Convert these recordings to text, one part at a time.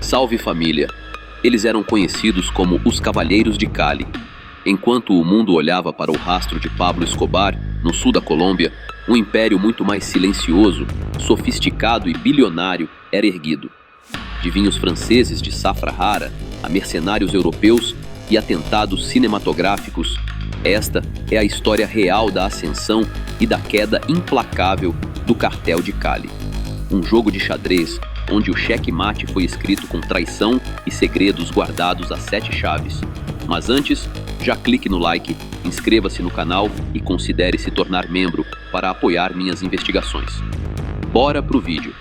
Salve família! Eles eram conhecidos como os Cavaleiros de Cali. Enquanto o mundo olhava para o rastro de Pablo Escobar, no sul da Colômbia, um império muito mais silencioso, sofisticado e bilionário era erguido. De vinhos franceses de safra rara a mercenários europeus e atentados cinematográficos, esta é a história real da ascensão e da queda implacável do Cartel de Cali. Um jogo de xadrez onde o xeque-mate foi escrito com traição e segredos guardados a 7 chaves. Mas antes, já clique no like, inscreva-se no canal e considere se tornar membro para apoiar minhas investigações. Bora pro vídeo!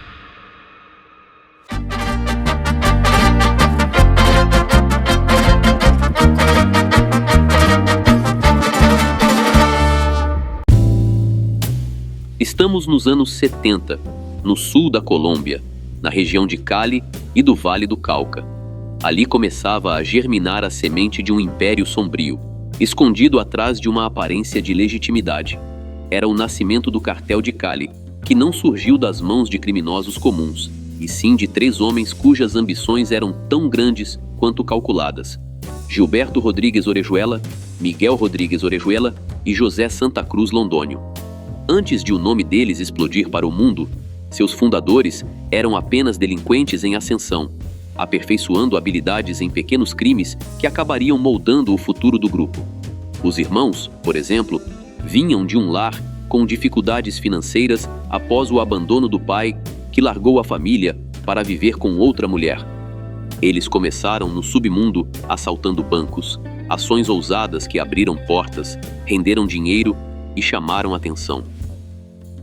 Estamos nos anos 70, no sul da Colômbia, na região de Cali e do Vale do Cauca. Ali começava a germinar a semente de um império sombrio, escondido atrás de uma aparência de legitimidade. Era o nascimento do Cartel de Cali, que não surgiu das mãos de criminosos comuns, e sim de 3 homens cujas ambições eram tão grandes quanto calculadas: Gilberto Rodrigues Orejuela, Miguel Rodrigues Orejuela e José Santa Cruz Londônio. Antes de o nome deles explodir para o mundo, seus fundadores eram apenas delinquentes em ascensão, aperfeiçoando habilidades em pequenos crimes que acabariam moldando o futuro do grupo. Os irmãos, por exemplo, vinham de um lar com dificuldades financeiras após o abandono do pai, que largou a família para viver com outra mulher. Eles começaram no submundo assaltando bancos, ações ousadas que abriram portas, renderam dinheiro e chamaram atenção.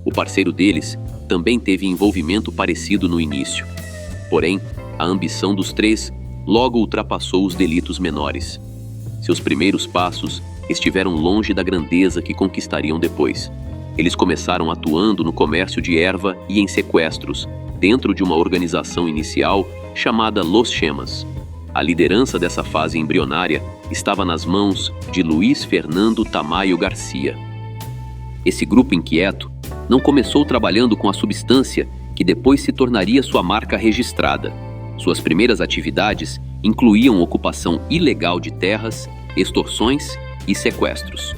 O parceiro deles também teve envolvimento parecido no início. Porém, a ambição dos 3 logo ultrapassou os delitos menores. Seus primeiros passos estiveram longe da grandeza que conquistariam depois. Eles começaram atuando no comércio de erva e em sequestros, dentro de uma organização inicial chamada Los Chemas. A liderança dessa fase embrionária estava nas mãos de Luiz Fernando Tamayo Garcia. Esse grupo inquieto não começou trabalhando com a substância que depois se tornaria sua marca registrada. Suas primeiras atividades incluíam ocupação ilegal de terras, extorsões e sequestros.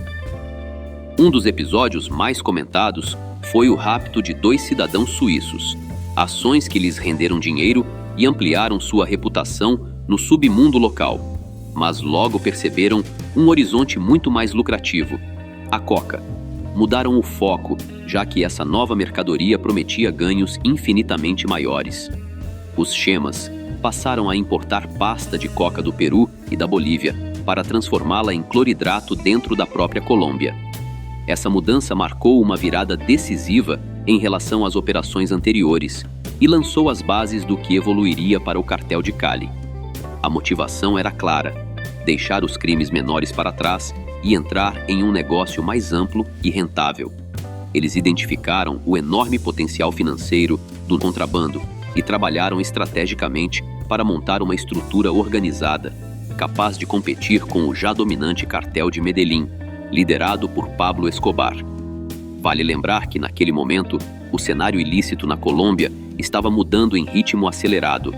Um dos episódios mais comentados foi o rapto de 2 cidadãos suíços, ações que lhes renderam dinheiro e ampliaram sua reputação no submundo local. Mas logo perceberam um horizonte muito mais lucrativo: a coca. Mudaram o foco, já que essa nova mercadoria prometia ganhos infinitamente maiores. Os Chemas passaram a importar pasta de coca do Peru e da Bolívia para transformá-la em cloridrato dentro da própria Colômbia. Essa mudança marcou uma virada decisiva em relação às operações anteriores e lançou as bases do que evoluiria para o Cartel de Cali. A motivação era clara: deixar os crimes menores para trás e entrar em um negócio mais amplo e rentável. Eles identificaram o enorme potencial financeiro do contrabando e trabalharam estrategicamente para montar uma estrutura organizada, capaz de competir com o já dominante Cartel de Medellín, liderado por Pablo Escobar. Vale lembrar que, naquele momento, o cenário ilícito na Colômbia estava mudando em ritmo acelerado.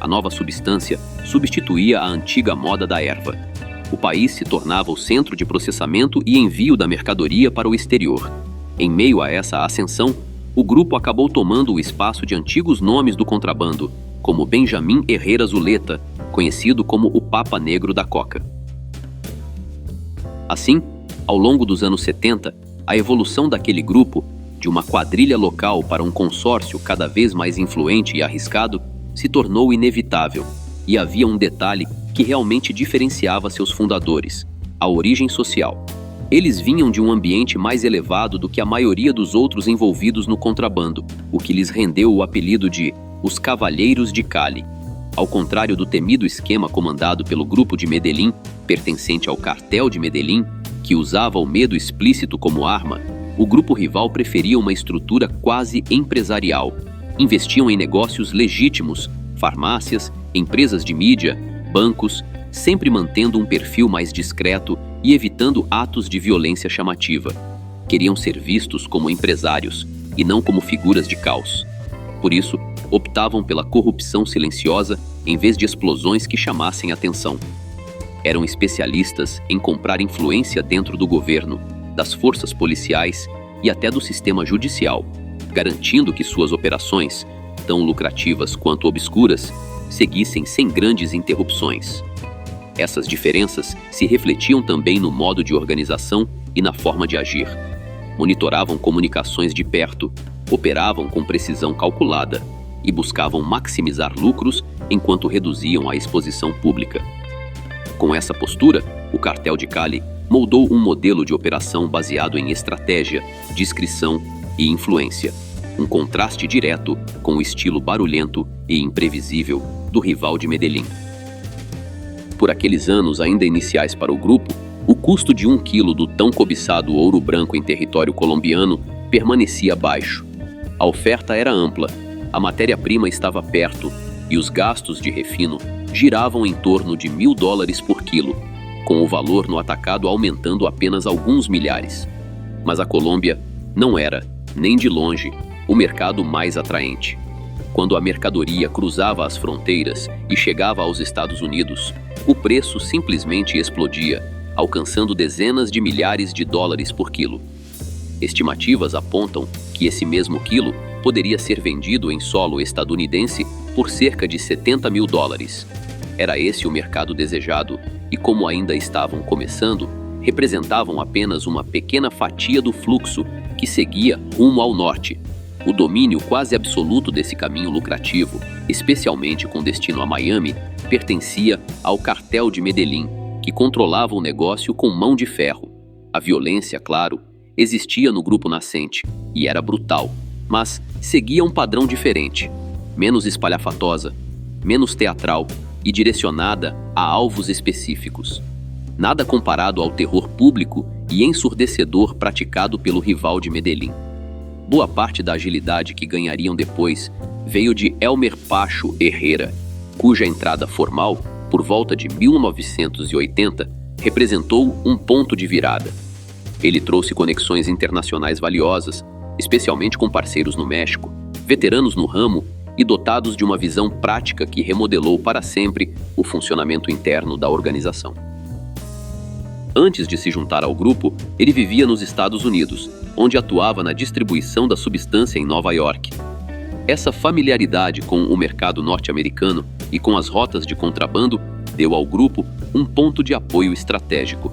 A nova substância substituía a antiga moda da erva. O país se tornava o centro de processamento e envio da mercadoria para o exterior. Em meio a essa ascensão, o grupo acabou tomando o espaço de antigos nomes do contrabando, como Benjamin Herrera Zuleta, conhecido como o Papa Negro da Coca. Assim, ao longo dos anos 70, a evolução daquele grupo, de uma quadrilha local para um consórcio cada vez mais influente e arriscado, se tornou inevitável, e havia um detalhe que realmente diferenciava seus fundadores: a origem social. Eles vinham de um ambiente mais elevado do que a maioria dos outros envolvidos no contrabando, o que lhes rendeu o apelido de os Cavaleiros de Cali. Ao contrário do temido esquema comandado pelo grupo de Medellín, pertencente ao Cartel de Medellín, que usava o medo explícito como arma, o grupo rival preferia uma estrutura quase empresarial. Investiam em negócios legítimos, farmácias, empresas de mídia, bancos, sempre mantendo um perfil mais discreto e evitando atos de violência chamativa. Queriam ser vistos como empresários e não como figuras de caos. Por isso, optavam pela corrupção silenciosa em vez de explosões que chamassem atenção. Eram especialistas em comprar influência dentro do governo, das forças policiais e até do sistema judicial, garantindo que suas operações, tão lucrativas quanto obscuras, seguissem sem grandes interrupções. Essas diferenças se refletiam também no modo de organização e na forma de agir. Monitoravam comunicações de perto, operavam com precisão calculada e buscavam maximizar lucros enquanto reduziam a exposição pública. Com essa postura, o cartel de Cali moldou um modelo de operação baseado em estratégia, discrição e influência, um contraste direto com o estilo barulhento e imprevisível do rival de Medellín. Por aqueles anos ainda iniciais para o grupo, o custo de 1 quilo do tão cobiçado ouro branco em território colombiano permanecia baixo. A oferta era ampla, a matéria-prima estava perto e os gastos de refino giravam em torno de $1.000 por quilo, com o valor no atacado aumentando apenas alguns milhares. Mas a Colômbia não era, nem de longe, o mercado mais atraente. Quando a mercadoria cruzava as fronteiras e chegava aos Estados Unidos, o preço simplesmente explodia, alcançando dezenas de milhares de dólares por quilo. Estimativas apontam que esse mesmo quilo poderia ser vendido em solo estadunidense por cerca de $70.000. Era esse o mercado desejado e, como ainda estavam começando, representavam apenas uma pequena fatia do fluxo que seguia rumo ao norte. O domínio quase absoluto desse caminho lucrativo, especialmente com destino a Miami, pertencia ao cartel de Medellín, que controlava o negócio com mão de ferro. A violência, claro, existia no grupo nascente e era brutal, mas seguia um padrão diferente, menos espalhafatosa, menos teatral e direcionada a alvos específicos. Nada comparado ao terror público e ensurdecedor praticado pelo rival de Medellín. Boa parte da agilidade que ganhariam depois veio de Elmer Pacho Herrera, cuja entrada formal, por volta de 1980, representou um ponto de virada. Ele trouxe conexões internacionais valiosas, especialmente com parceiros no México, veteranos no ramo e dotados de uma visão prática que remodelou para sempre o funcionamento interno da organização. Antes de se juntar ao grupo, ele vivia nos Estados Unidos, onde atuava na distribuição da substância em Nova York. Essa familiaridade com o mercado norte-americano e com as rotas de contrabando deu ao grupo um ponto de apoio estratégico.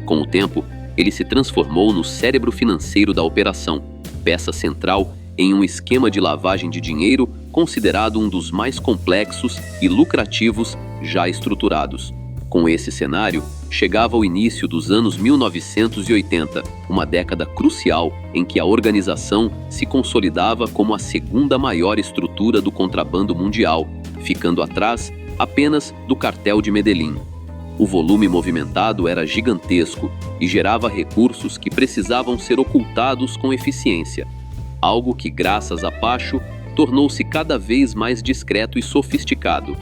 Com o tempo, ele se transformou no cérebro financeiro da operação, peça central em um esquema de lavagem de dinheiro considerado um dos mais complexos e lucrativos já estruturados. Com esse cenário, chegava o início dos anos 1980, uma década crucial em que a organização se consolidava como a segunda maior estrutura do contrabando mundial, ficando atrás apenas do cartel de Medellín. O volume movimentado era gigantesco e gerava recursos que precisavam ser ocultados com eficiência, algo que, graças a Pacho, tornou-se cada vez mais discreto e sofisticado.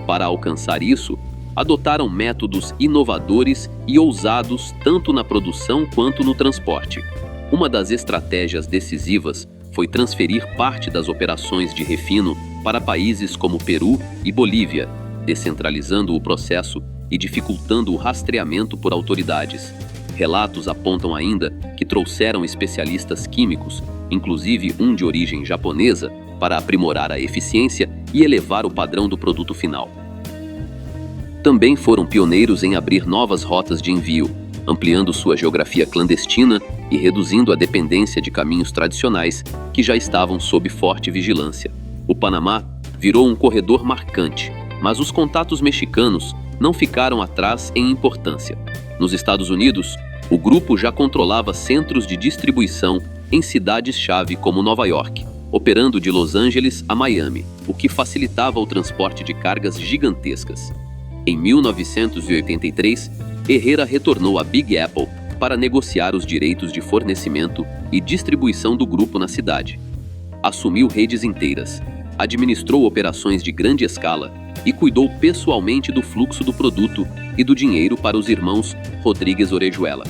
Para alcançar isso, adotaram métodos inovadores e ousados tanto na produção quanto no transporte. Uma das estratégias decisivas foi transferir parte das operações de refino para países como Peru e Bolívia, descentralizando o processo e dificultando o rastreamento por autoridades. Relatos apontam ainda que trouxeram especialistas químicos, inclusive um de origem japonesa, para aprimorar a eficiência e elevar o padrão do produto final. Também foram pioneiros em abrir novas rotas de envio, ampliando sua geografia clandestina e reduzindo a dependência de caminhos tradicionais que já estavam sob forte vigilância. O Panamá virou um corredor marcante, mas os contatos mexicanos não ficaram atrás em importância. Nos Estados Unidos, o grupo já controlava centros de distribuição em cidades-chave como Nova York, operando de Los Angeles a Miami, o que facilitava o transporte de cargas gigantescas. Em 1983, Herrera retornou à Big Apple para negociar os direitos de fornecimento e distribuição do grupo na cidade. Assumiu redes inteiras, administrou operações de grande escala e cuidou pessoalmente do fluxo do produto e do dinheiro para os irmãos Rodríguez Orejuela.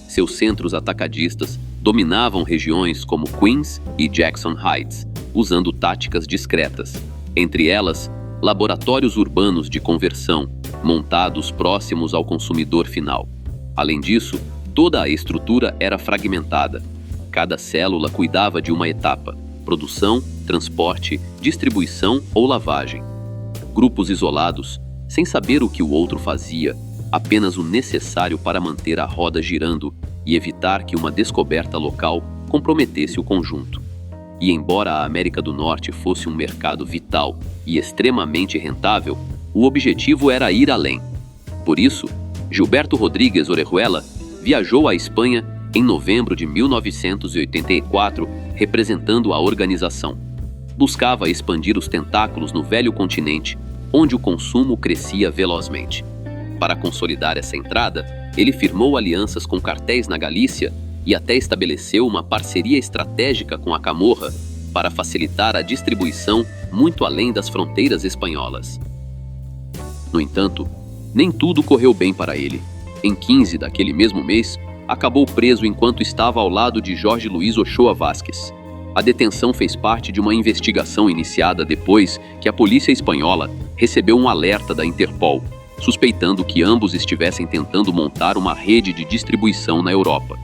Seus centros atacadistas, dominavam regiões como Queens e Jackson Heights, usando táticas discretas. Entre elas, laboratórios urbanos de conversão, montados próximos ao consumidor final. Além disso, toda a estrutura era fragmentada. Cada célula cuidava de uma etapa: produção, transporte, distribuição ou lavagem. Grupos isolados, sem saber o que o outro fazia, apenas o necessário para manter a roda girando e evitar que uma descoberta local comprometesse o conjunto. E embora a América do Norte fosse um mercado vital e extremamente rentável, o objetivo era ir além. Por isso, Gilberto Rodrigues Orejuela viajou à Espanha em novembro de 1984, representando a organização. Buscava expandir os tentáculos no velho continente, onde o consumo crescia velozmente. Para consolidar essa entrada, ele firmou alianças com cartéis na Galícia e até estabeleceu uma parceria estratégica com a Camorra para facilitar a distribuição muito além das fronteiras espanholas. No entanto, nem tudo correu bem para ele. Em 15 daquele mesmo mês, acabou preso enquanto estava ao lado de Jorge Luiz Ochoa Vázquez. A detenção fez parte de uma investigação iniciada depois que a polícia espanhola recebeu um alerta da Interpol, suspeitando que ambos estivessem tentando montar uma rede de distribuição na Europa.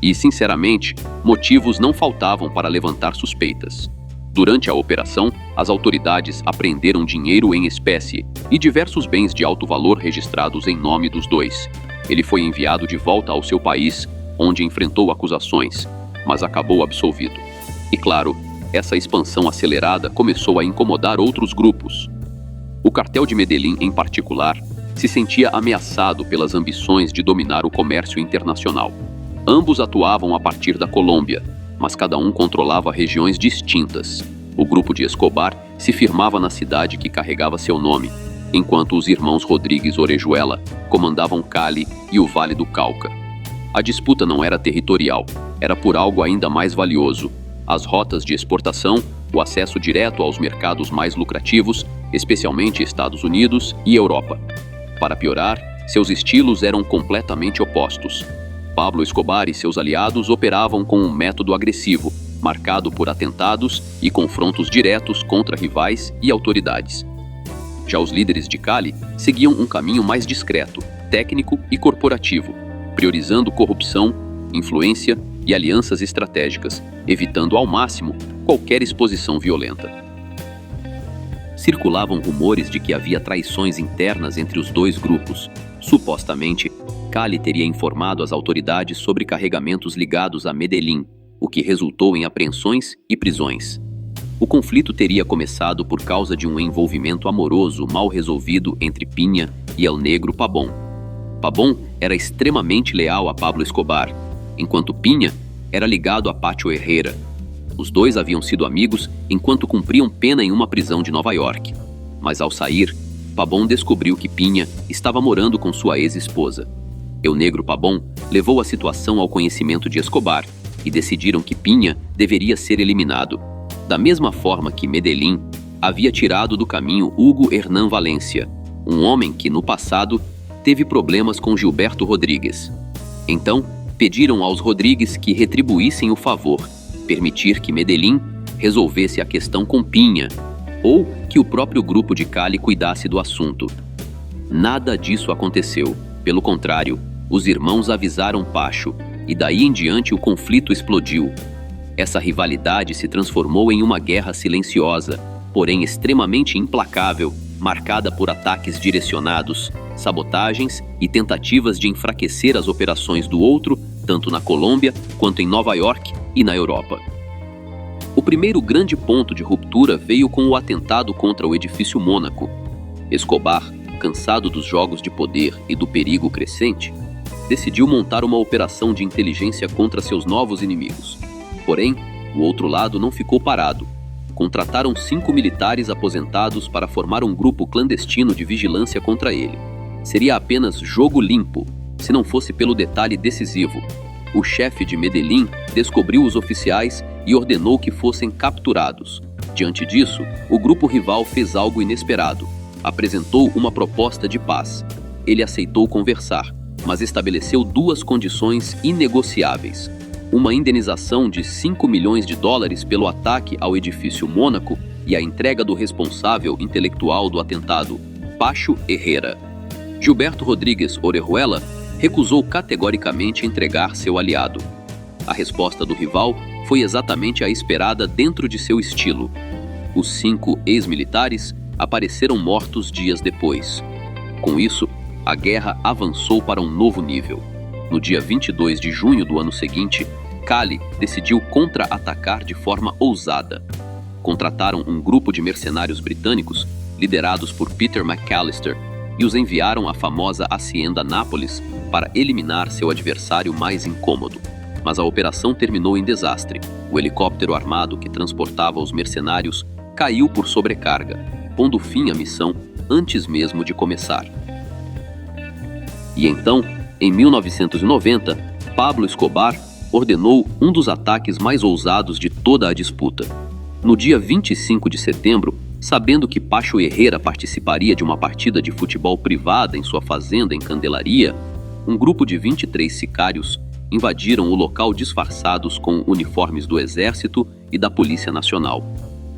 E, sinceramente, motivos não faltavam para levantar suspeitas. Durante a operação, as autoridades apreenderam dinheiro em espécie e diversos bens de alto valor registrados em nome dos dois. Ele foi enviado de volta ao seu país, onde enfrentou acusações, mas acabou absolvido. E claro, essa expansão acelerada começou a incomodar outros grupos. O cartel de Medellín, em particular, se sentia ameaçado pelas ambições de dominar o comércio internacional. Ambos atuavam a partir da Colômbia, mas cada um controlava regiões distintas. O grupo de Escobar se firmava na cidade que carregava seu nome, enquanto os irmãos Rodrigues Orejuela comandavam Cali e o Vale do Cauca. A disputa não era territorial, era por algo ainda mais valioso: as rotas de exportação, o acesso direto aos mercados mais lucrativos, especialmente Estados Unidos e Europa. Para piorar, seus estilos eram completamente opostos. Pablo Escobar e seus aliados operavam com um método agressivo, marcado por atentados e confrontos diretos contra rivais e autoridades. Já os líderes de Cali seguiam um caminho mais discreto, técnico e corporativo, priorizando corrupção, influência e alianças estratégicas, evitando ao máximo qualquer exposição violenta. Circulavam rumores de que havia traições internas entre os dois grupos. Supostamente, Cali teria informado as autoridades sobre carregamentos ligados a Medellín, o que resultou em apreensões e prisões. O conflito teria começado por causa de um envolvimento amoroso mal resolvido entre Piña e El Negro Pabón. Pabón era extremamente leal a Pablo Escobar, enquanto Piña era ligado a Pacho Herrera. Os dois haviam sido amigos enquanto cumpriam pena em uma prisão de Nova York. Mas ao sair, Pabón descobriu que Piña estava morando com sua ex-esposa. El Negro Pabón levou a situação ao conhecimento de Escobar e decidiram que Piña deveria ser eliminado, da mesma forma que Medellín havia tirado do caminho Hugo Hernán Valencia, um homem que, no passado, teve problemas com Gilberto Rodrigues. Então, pediram aos Rodrigues que retribuíssem o favor, permitir que Medellín resolvesse a questão com Piña, ou que o próprio grupo de Cali cuidasse do assunto. Nada disso aconteceu. Pelo contrário, os irmãos avisaram Pacho, e daí em diante o conflito explodiu. Essa rivalidade se transformou em uma guerra silenciosa, porém extremamente implacável, marcada por ataques direcionados, sabotagens e tentativas de enfraquecer as operações do outro, tanto na Colômbia quanto em Nova York e na Europa. O primeiro grande ponto de ruptura veio com o atentado contra o edifício Mônaco. Escobar, cansado dos jogos de poder e do perigo crescente, decidiu montar uma operação de inteligência contra seus novos inimigos. Porém, o outro lado não ficou parado. Contrataram 5 militares aposentados para formar um grupo clandestino de vigilância contra ele. Seria apenas jogo limpo, se não fosse pelo detalhe decisivo. O chefe de Medellín descobriu os oficiais e ordenou que fossem capturados. Diante disso, o grupo rival fez algo inesperado. Apresentou uma proposta de paz. Ele aceitou conversar, mas estabeleceu 2 condições inegociáveis. uma indenização de 5 milhões de dólares pelo ataque ao edifício Mônaco e a entrega do responsável intelectual do atentado, Pacho Herrera. Gilberto Rodrigues Orejuela recusou categoricamente entregar seu aliado. A resposta do rival foi exatamente a esperada dentro de seu estilo. Os 5 ex-militares apareceram mortos dias depois. Com isso, a guerra avançou para um novo nível. No dia 22 de junho do ano seguinte, Cali decidiu contra-atacar de forma ousada. Contrataram um grupo de mercenários britânicos, liderados por Peter McAllister, e os enviaram à famosa Hacienda Nápoles para eliminar seu adversário mais incômodo. Mas a operação terminou em desastre. O helicóptero armado que transportava os mercenários caiu por sobrecarga, pondo fim à missão antes mesmo de começar. E então, em 1990, Pablo Escobar ordenou um dos ataques mais ousados de toda a disputa. No dia 25 de setembro, sabendo que Pacho Herrera participaria de uma partida de futebol privada em sua fazenda em Candelaria, um grupo de 23 sicários invadiram o local disfarçados com uniformes do Exército e da Polícia Nacional.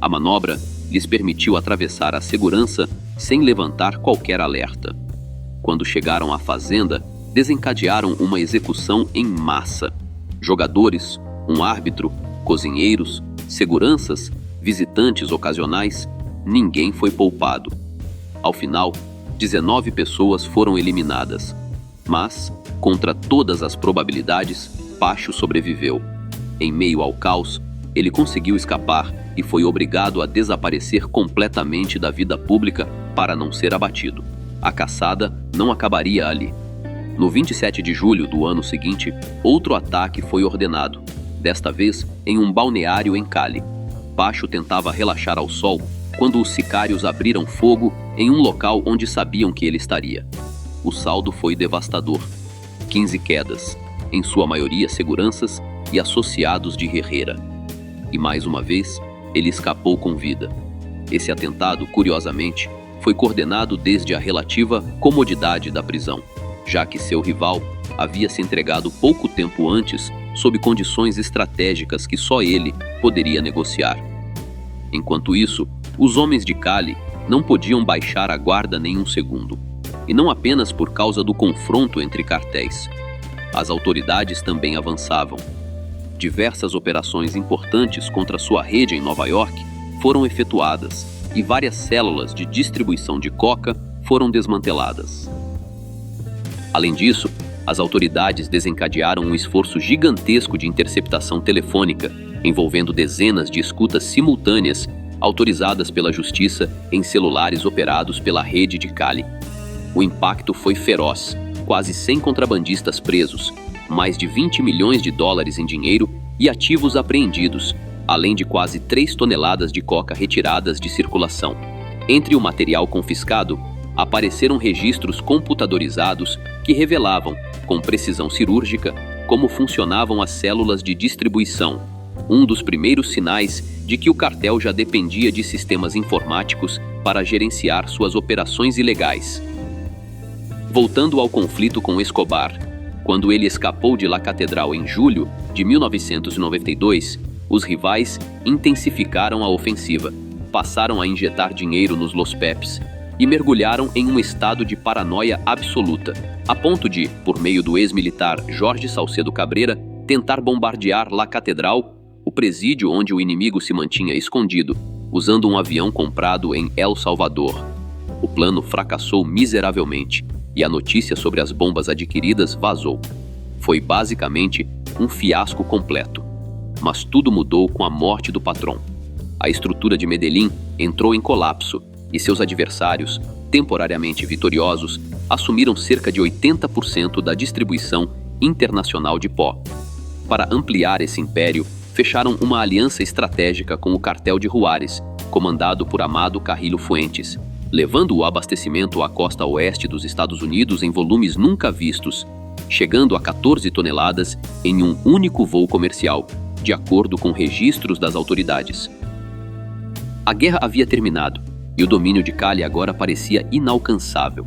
A manobra lhes permitiu atravessar a segurança sem levantar qualquer alerta. Quando chegaram à fazenda, desencadearam uma execução em massa. Jogadores, um árbitro, cozinheiros, seguranças, visitantes ocasionais, ninguém foi poupado. Ao final, 19 pessoas foram eliminadas. Mas, contra todas as probabilidades, Pacho sobreviveu. Em meio ao caos, ele conseguiu escapar e foi obrigado a desaparecer completamente da vida pública para não ser abatido. A caçada não acabaria ali. No 27 de julho do ano seguinte, outro ataque foi ordenado, desta vez em um balneário em Cali. Pacho tentava relaxar ao sol quando os sicários abriram fogo em um local onde sabiam que ele estaria. O saldo foi devastador. 15 quedas, em sua maioria seguranças e associados de Herrera. E mais uma vez, ele escapou com vida. Esse atentado, curiosamente, foi coordenado desde a relativa comodidade da prisão, já que seu rival havia se entregado pouco tempo antes sob condições estratégicas que só ele poderia negociar. Enquanto isso, os homens de Cali não podiam baixar a guarda nem um segundo. E não apenas por causa do confronto entre cartéis. As autoridades também avançavam. Diversas operações importantes contra sua rede em Nova York foram efetuadas e várias células de distribuição de coca foram desmanteladas. Além disso, as autoridades desencadearam um esforço gigantesco de interceptação telefônica, envolvendo dezenas de escutas simultâneas autorizadas pela justiça em celulares operados pela rede de Cali. O impacto foi feroz, quase 100 contrabandistas presos, mais de 20 milhões de dólares em dinheiro e ativos apreendidos, além de quase 3 toneladas de coca retiradas de circulação. Entre o material confiscado, apareceram registros computadorizados que revelavam, com precisão cirúrgica, como funcionavam as células de distribuição, um dos primeiros sinais de que o cartel já dependia de sistemas informáticos para gerenciar suas operações ilegais. Voltando ao conflito com Escobar, quando ele escapou de La Catedral em julho de 1992, os rivais intensificaram a ofensiva, passaram a injetar dinheiro nos Los Pepes e mergulharam em um estado de paranoia absoluta, a ponto de, por meio do ex-militar Jorge Salcedo Cabreira, tentar bombardear La Catedral, o presídio onde o inimigo se mantinha escondido, usando um avião comprado em El Salvador. O plano fracassou miseravelmente e a notícia sobre as bombas adquiridas vazou. Foi basicamente um fiasco completo. Mas tudo mudou com a morte do patrão. A estrutura de Medellín entrou em colapso e seus adversários, temporariamente vitoriosos, assumiram cerca de 80% da distribuição internacional de pó. Para ampliar esse império, fecharam uma aliança estratégica com o cartel de Juárez, comandado por Amado Carrillo Fuentes, levando o abastecimento à costa oeste dos Estados Unidos em volumes nunca vistos, chegando a 14 toneladas em um único voo comercial, de acordo com registros das autoridades. A guerra havia terminado e o domínio de Cali agora parecia inalcançável.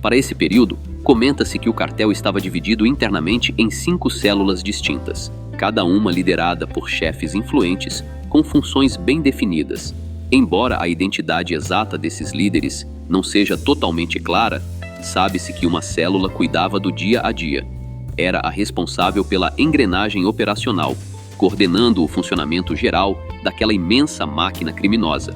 Para esse período, comenta-se que o cartel estava dividido internamente em 5 células distintas, cada uma liderada por chefes influentes com funções bem definidas. Embora a identidade exata desses líderes não seja totalmente clara, sabe-se que uma célula cuidava do dia a dia. Era a responsável pela engrenagem operacional, coordenando o funcionamento geral daquela imensa máquina criminosa.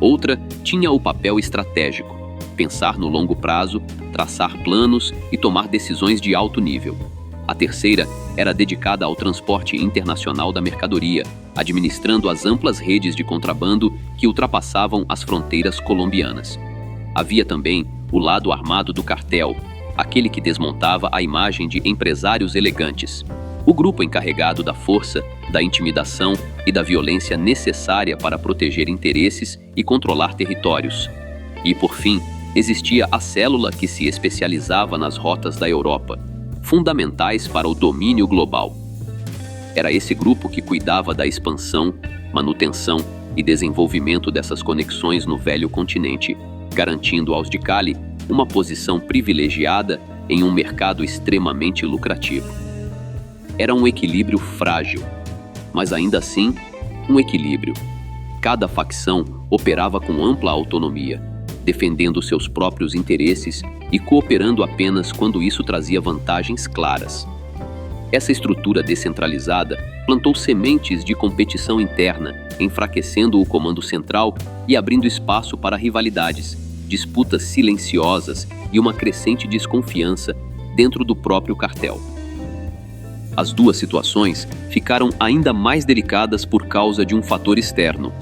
Outra tinha o papel estratégico, pensar no longo prazo, traçar planos e tomar decisões de alto nível. A terceira era dedicada ao transporte internacional da mercadoria, administrando as amplas redes de contrabando que ultrapassavam as fronteiras colombianas. Havia também o lado armado do cartel, aquele que desmontava a imagem de empresários elegantes. O grupo encarregado da força, da intimidação e da violência necessária para proteger interesses e controlar territórios. E, por fim, existia a célula que se especializava nas rotas da Europa, fundamentais para o domínio global. Era esse grupo que cuidava da expansão, manutenção e desenvolvimento dessas conexões no velho continente, garantindo aos de Cali uma posição privilegiada em um mercado extremamente lucrativo. Era um equilíbrio frágil, mas ainda assim, um equilíbrio. Cada facção operava com ampla autonomia, defendendo seus próprios interesses e cooperando apenas quando isso trazia vantagens claras. Essa estrutura descentralizada plantou sementes de competição interna, enfraquecendo o comando central e abrindo espaço para rivalidades, disputas silenciosas e uma crescente desconfiança dentro do próprio cartel. As duas situações ficaram ainda mais delicadas por causa de um fator externo.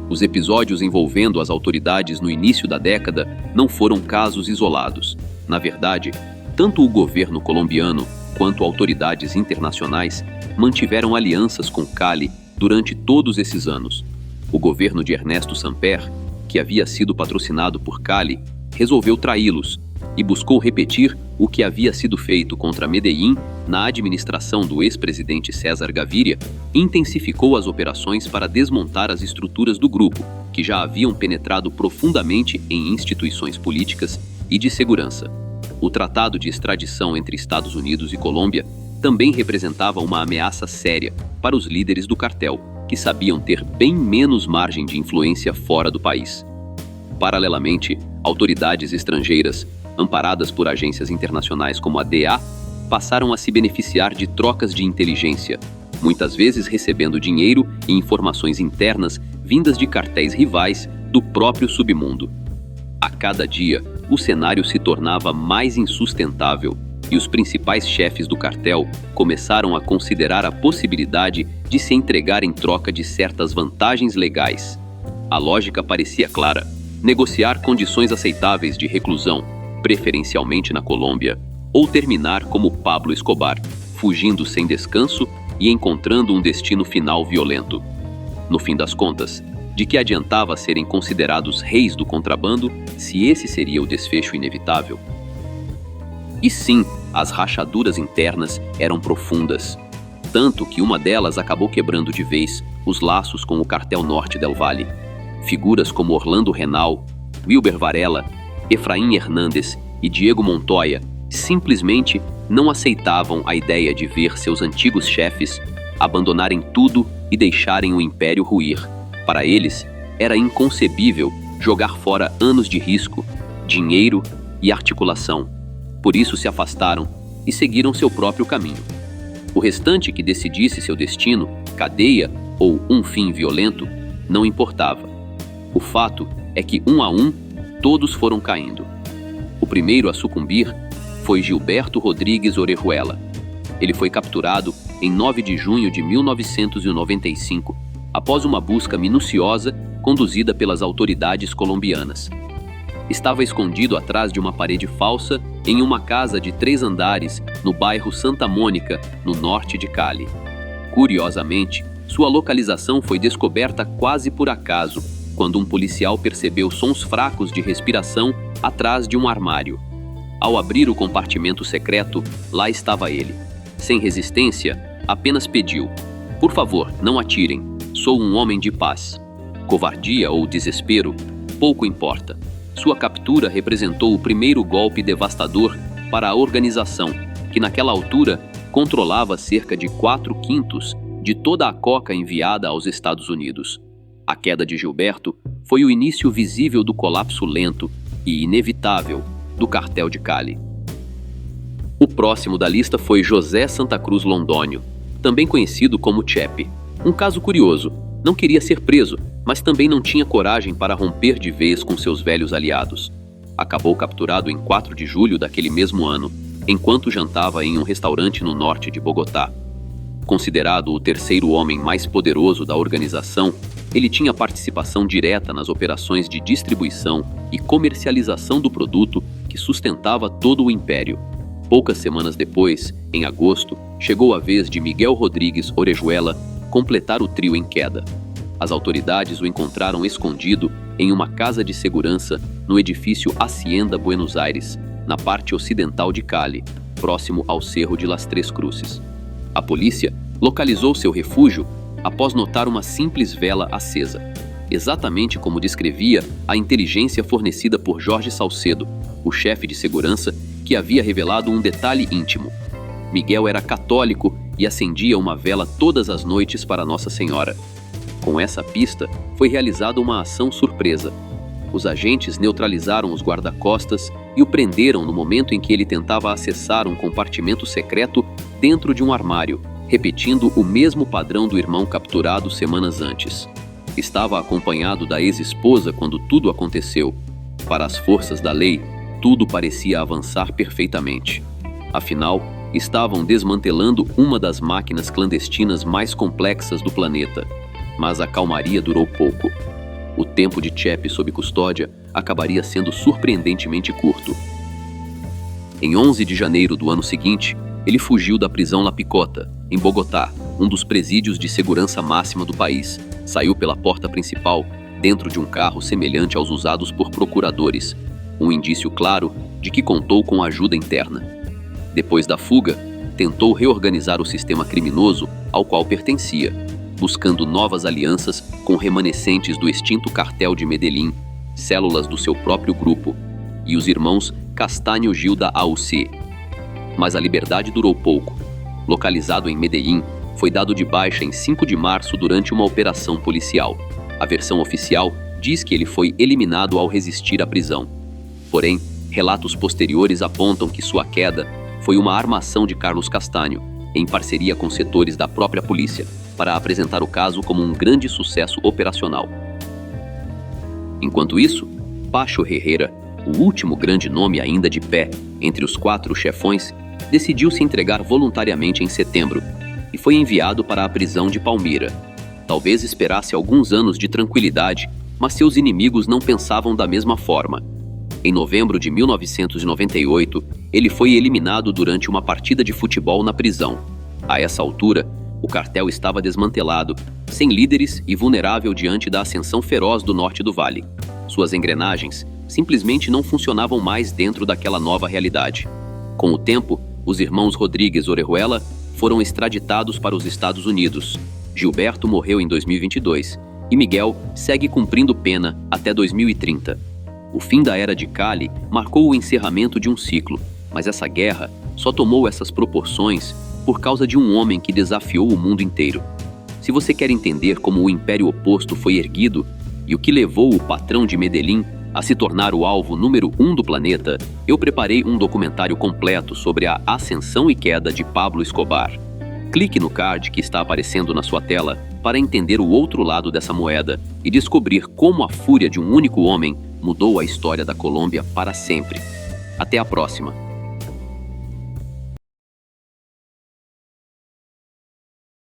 Os episódios envolvendo as autoridades no início da década não foram casos isolados. Na verdade, tanto o governo colombiano quanto autoridades internacionais mantiveram alianças com Cali durante todos esses anos. O governo de Ernesto Samper, que havia sido patrocinado por Cali, resolveu traí-los e buscou repetir o que havia sido feito contra Medellín na administração do ex-presidente César Gaviria, e intensificou as operações para desmontar as estruturas do grupo, que já haviam penetrado profundamente em instituições políticas e de segurança. O tratado de extradição entre Estados Unidos e Colômbia também representava uma ameaça séria para os líderes do cartel, que sabiam ter bem menos margem de influência fora do país. Paralelamente, autoridades estrangeiras, amparadas por agências internacionais como a DEA, passaram a se beneficiar de trocas de inteligência, muitas vezes recebendo dinheiro e informações internas vindas de cartéis rivais do próprio submundo. A cada dia, o cenário se tornava mais insustentável e os principais chefes do cartel começaram a considerar a possibilidade de se entregar em troca de certas vantagens legais. A lógica parecia clara: negociar condições aceitáveis de reclusão, preferencialmente na Colômbia, ou terminar como Pablo Escobar, fugindo sem descanso e encontrando um destino final violento. No fim das contas, de que adiantava serem considerados reis do contrabando se esse seria o desfecho inevitável? E sim, as rachaduras internas eram profundas, tanto que uma delas acabou quebrando de vez os laços com o cartel Norte del Valle. Figuras como Orlando Renal, Wilber Varela, Efraim Hernández e Diego Montoya simplesmente não aceitavam a ideia de ver seus antigos chefes abandonarem tudo e deixarem o império ruir. Para eles, era inconcebível jogar fora anos de risco, dinheiro e articulação. Por isso se afastaram e seguiram seu próprio caminho. O restante que decidisse seu destino, cadeia ou um fim violento, não importava. O fato é que, um a um, todos foram caindo. O primeiro a sucumbir foi Gilberto Rodrigues Orejuela. Ele foi capturado em 9 de junho de 1995, após uma busca minuciosa conduzida pelas autoridades colombianas. Estava escondido atrás de uma parede falsa em uma casa de 3 andares no bairro Santa Mônica, no norte de Cali. Curiosamente, sua localização foi descoberta quase por acaso, quando um policial percebeu sons fracos de respiração atrás de um armário. Ao abrir o compartimento secreto, lá estava ele. Sem resistência, apenas pediu: "Por favor, não atirem. Sou um homem de paz." Covardia ou desespero, pouco importa. Sua captura representou o primeiro golpe devastador para a organização, que naquela altura controlava cerca de 4/5 de toda a coca enviada aos Estados Unidos. A queda de Gilberto foi o início visível do colapso lento e inevitável do cartel de Cali. O próximo da lista foi José Santa Cruz Londônio, também conhecido como Chepe. Um caso curioso: não queria ser preso, mas também não tinha coragem para romper de vez com seus velhos aliados. Acabou capturado em 4 de julho daquele mesmo ano, enquanto jantava em um restaurante no norte de Bogotá. Considerado o terceiro homem mais poderoso da organização, ele tinha participação direta nas operações de distribuição e comercialização do produto que sustentava todo o império. Poucas semanas depois, em agosto, chegou a vez de Miguel Rodrigues Orejuela completar o trio em queda. As autoridades o encontraram escondido em uma casa de segurança no edifício Hacienda Buenos Aires, na parte ocidental de Cali, próximo ao Cerro de Las Tres Cruces. A polícia localizou seu refúgio após notar uma simples vela acesa, exatamente como descrevia a inteligência fornecida por Jorge Salcedo, o chefe de segurança, que havia revelado um detalhe íntimo. Miguel era católico e acendia uma vela todas as noites para Nossa Senhora. Com essa pista, foi realizada uma ação surpresa. Os agentes neutralizaram os guarda-costas e o prenderam no momento em que ele tentava acessar um compartimento secreto dentro de um armário, repetindo o mesmo padrão do irmão capturado semanas antes. Estava acompanhado da ex-esposa quando tudo aconteceu. Para as forças da lei, tudo parecia avançar perfeitamente. Afinal, estavam desmantelando uma das máquinas clandestinas mais complexas do planeta. Mas a calmaria durou pouco. O tempo de Chepe sob custódia acabaria sendo surpreendentemente curto. Em 11 de janeiro do ano seguinte, ele fugiu da prisão La Picota, em Bogotá, um dos presídios de segurança máxima do país. Saiu pela porta principal, dentro de um carro semelhante aos usados por procuradores, um indício claro de que contou com ajuda interna. Depois da fuga, tentou reorganizar o sistema criminoso ao qual pertencia, buscando novas alianças com remanescentes do extinto cartel de Medellín, células do seu próprio grupo, e os irmãos Castanho Gil da AUC. Mas a liberdade durou pouco. Localizado em Medellín, foi dado de baixa em 5 de março durante uma operação policial. A versão oficial diz que ele foi eliminado ao resistir à prisão. Porém, relatos posteriores apontam que sua queda foi uma armação de Carlos Castanho, em parceria com setores da própria polícia, para apresentar o caso como um grande sucesso operacional. Enquanto isso, Pacho Herrera, o último grande nome ainda de pé entre os 4 chefões, decidiu se entregar voluntariamente em setembro e foi enviado para a prisão de Palmira. Talvez esperasse alguns anos de tranquilidade, mas seus inimigos não pensavam da mesma forma. Em novembro de 1998, ele foi eliminado durante uma partida de futebol na prisão. A essa altura, o cartel estava desmantelado, sem líderes e vulnerável diante da ascensão feroz do norte do vale. Suas engrenagens simplesmente não funcionavam mais dentro daquela nova realidade. Com o tempo, os irmãos Rodrigues Orejuela foram extraditados para os Estados Unidos. Gilberto morreu em 2022 e Miguel segue cumprindo pena até 2030. O fim da Era de Cali marcou o encerramento de um ciclo, mas essa guerra só tomou essas proporções por causa de um homem que desafiou o mundo inteiro. Se você quer entender como o Império Oposto foi erguido e o que levou o patrão de Medellín a se tornar o alvo número 1 do planeta, eu preparei um documentário completo sobre a ascensão e queda de Pablo Escobar. Clique no card que está aparecendo na sua tela para entender o outro lado dessa moeda e descobrir como a fúria de um único homem mudou a história da Colômbia para sempre. Até a próxima!